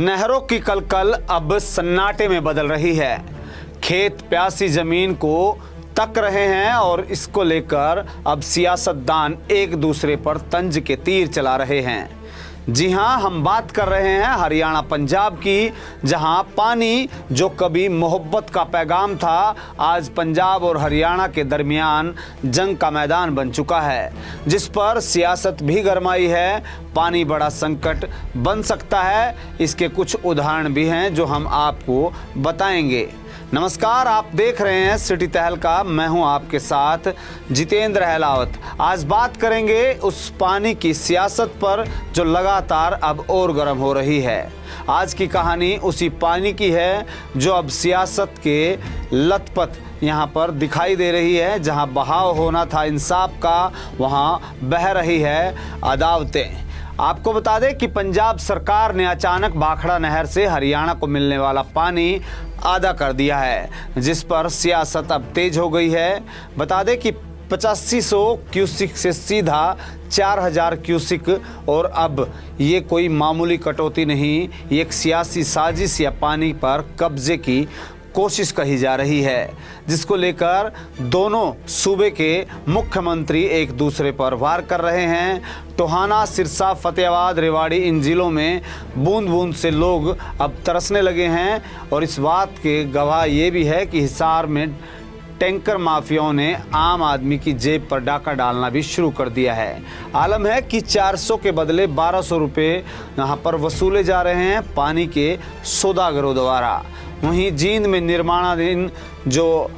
नहरों की कलकल अब सन्नाटे में बदल रही है। खेत प्यासी जमीन को तक रहे हैं और इसको लेकर अब सियासतदान एक दूसरे पर तंज के तीर चला रहे हैं। जी हां, हम बात कर रहे हैं हरियाणा पंजाब की, जहां पानी जो कभी मोहब्बत का पैगाम था, आज पंजाब और हरियाणा के दरमियान जंग का मैदान बन चुका है, जिस पर सियासत भी गरमाई है। पानी बड़ा संकट बन सकता है, इसके कुछ उदाहरण भी हैं जो हम आपको बताएंगे। नमस्कार, आप देख रहे हैं सिटी तहलका। मैं हूं आपके साथ जितेंद्र अहलावत। आज बात करेंगे उस पानी की सियासत पर जो लगातार अब और गर्म हो रही है। आज की कहानी उसी पानी की है जो अब सियासत के लथपथ यहाँ पर दिखाई दे रही है। जहाँ बहाव होना था इंसाफ का, वहाँ बह रही है अदावतें। आपको बता दें कि पंजाब सरकार ने अचानक भाखड़ा नहर से हरियाणा को मिलने वाला पानी आधा कर दिया है, जिस पर सियासत अब तेज हो गई है। बता दें कि 8500 क्यूसिक से सीधा 4000 क्यूसिक, और अब ये कोई मामूली कटौती नहीं, ये एक सियासी साजिश या पानी पर कब्जे की कोशिश कही जा रही है, जिसको लेकर दोनों सूबे के मुख्यमंत्री एक दूसरे पर वार कर रहे हैं। टोहाना, सिरसा, फतेहाबाद, रेवाड़ी, इन जिलों में बूंद बूंद से लोग अब तरसने लगे हैं। और इस बात के गवाह ये भी है कि हिसार में टैंकर माफियाओं ने आम आदमी की जेब पर डाका डालना भी शुरू कर दिया है। आलम है कि 400 के बदले 1200 रुपये यहाँ पर वसूले जा रहे हैं पानी के सौदागरों द्वारा। वहीं जींद में निर्माणाधीन जो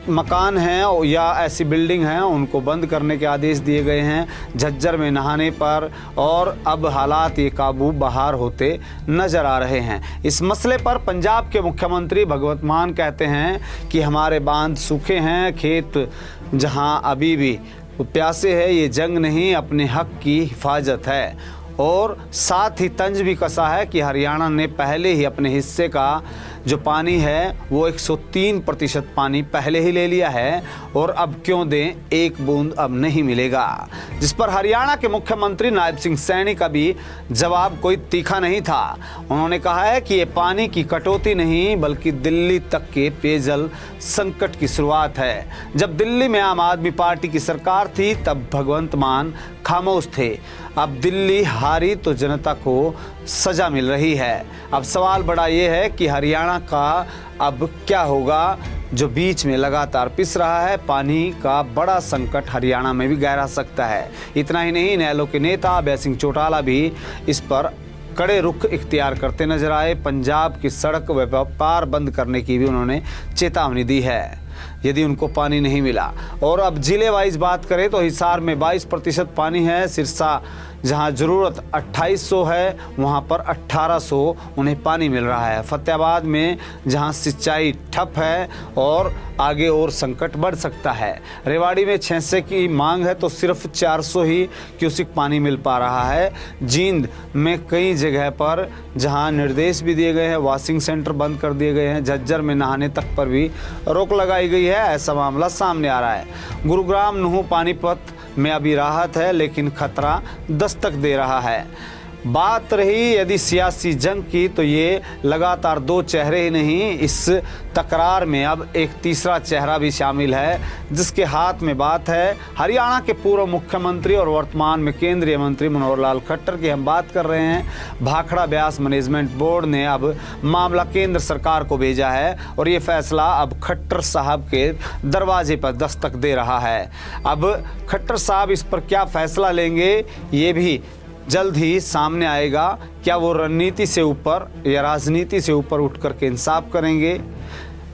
मकान हैं या ऐसी बिल्डिंग हैं, उनको बंद करने के आदेश दिए गए हैं। झज्जर में नहाने पर, और अब हालात ये काबू बाहर होते नजर आ रहे हैं। इस मसले पर पंजाब के मुख्यमंत्री भगवंत मान कहते हैं कि हमारे बांध सूखे हैं, खेत जहां अभी भी प्यासे है, ये जंग नहीं, अपने हक की हिफाजत है। और साथ ही तंज भी कसा है कि हरियाणा ने पहले ही अपने हिस्से का जो पानी है वो 103% पानी पहले ही ले लिया है, और अब क्यों दें, एक बूंद अब नहीं मिलेगा। जिस पर हरियाणा के मुख्यमंत्री नायब सिंह सैनी का भी जवाब कोई तीखा नहीं था। उन्होंने कहा है कि ये पानी की कटौती नहीं, बल्कि दिल्ली तक के पेयजल संकट की शुरुआत है। जब दिल्ली में आम आदमी पार्टी की सरकार थी, तब भगवंत मान खामोश थे। अब दिल्ली हारी तो जनता को सजा मिल रही है। अब सवाल बड़ा ये है कि हरियाणा का अब क्या होगा, जो बीच में लगातार पिस रहा है। पानी का बड़ा संकट हरियाणा में भी गहरा सकता है। इतना ही नहीं, इनेलो के नेता अभय सिंह चौटाला भी इस पर कड़े रुख इख्तियार करते नजर आए। पंजाब की सड़क व व्यापार बंद करने की भी उन्होंने चेतावनी दी है यदि उनको पानी नहीं मिला। और अब जिले वाइज बात करें तो हिसार में 22% पानी है। सिरसा जहां ज़रूरत 2800 है, वहां पर 1800 उन्हें पानी मिल रहा है। फतेहाबाद में जहां सिंचाई ठप है और आगे और संकट बढ़ सकता है। रेवाड़ी में 600 की मांग है तो सिर्फ 400 ही क्यूसिक पानी मिल पा रहा है। जींद में कई जगह पर जहां निर्देश भी दिए गए हैं, वॉशिंग सेंटर बंद कर दिए गए हैं। झज्जर में नहाने तक पर भी रोक लगाई गई है। ऐसा मामला सामने आ रहा है। गुरुग्राम, नूह, पानीपत में अभी राहत है, लेकिन खतरा दस्तक दे रहा है। बात रही यदि सियासी जंग की, तो ये लगातार दो चेहरे ही नहीं, इस तकरार में अब एक तीसरा चेहरा भी शामिल है, जिसके हाथ में बात है। हरियाणा के पूर्व मुख्यमंत्री और वर्तमान में केंद्रीय मंत्री मनोहर लाल खट्टर की हम बात कर रहे हैं। भाखड़ा ब्यास मैनेजमेंट बोर्ड ने अब मामला केंद्र सरकार को भेजा है, और ये फैसला अब खट्टर साहब के दरवाजे पर दस्तक दे रहा है। अब खट्टर साहब इस पर क्या फैसला लेंगे, ये भी जल्द ही सामने आएगा। क्या वो रणनीति से ऊपर या राजनीति से ऊपर उठ करके इंसाफ करेंगे?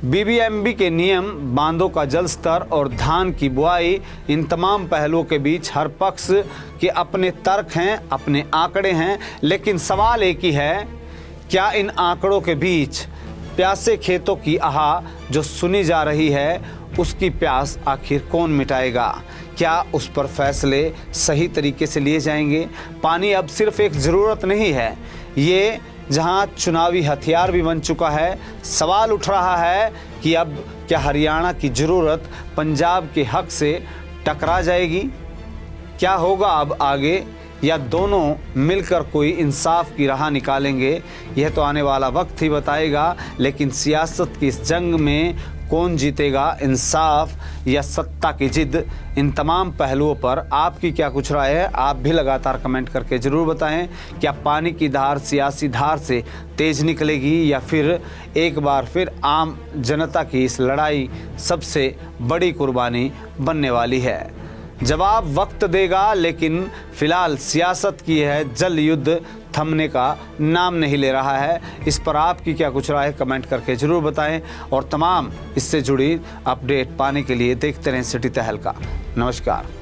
बीबीएमबी के नियम, बांधों का जल स्तर और धान की बुआई, इन तमाम पहलुओं के बीच हर पक्ष के अपने तर्क हैं, अपने आंकड़े हैं, लेकिन सवाल एक ही है, क्या इन आंकड़ों के बीच प्यासे खेतों की आह जो सुनी जा रही है, उसकी प्यास आखिर कौन मिटाएगा? क्या उस पर फैसले सही तरीके से लिए जाएंगे? पानी अब सिर्फ एक ज़रूरत नहीं है, ये जहां चुनावी हथियार भी बन चुका है। सवाल उठ रहा है कि अब क्या हरियाणा की ज़रूरत पंजाब के हक से टकरा जाएगी? क्या होगा अब आगे, या दोनों मिलकर कोई इंसाफ की राह निकालेंगे, यह तो आने वाला वक्त ही बताएगा। लेकिन सियासत की इस जंग में कौन जीतेगा, इंसाफ या सत्ता की जिद, इन तमाम पहलुओं पर आपकी क्या कुछ राय है? आप भी लगातार कमेंट करके ज़रूर बताएं। क्या पानी की धार सियासी धार से तेज निकलेगी या फिर एक बार फिर आम जनता की इस लड़ाई सबसे बड़ी कुर्बानी बनने वाली है? जवाब वक्त देगा, लेकिन फिलहाल सियासत की है जल युद्ध थमने का नाम नहीं ले रहा है। इस पर आपकी क्या कुछ राय है? कमेंट करके ज़रूर बताएं और तमाम इससे जुड़ी अपडेट पाने के लिए देखते रहें सिटी तहलका। नमस्कार।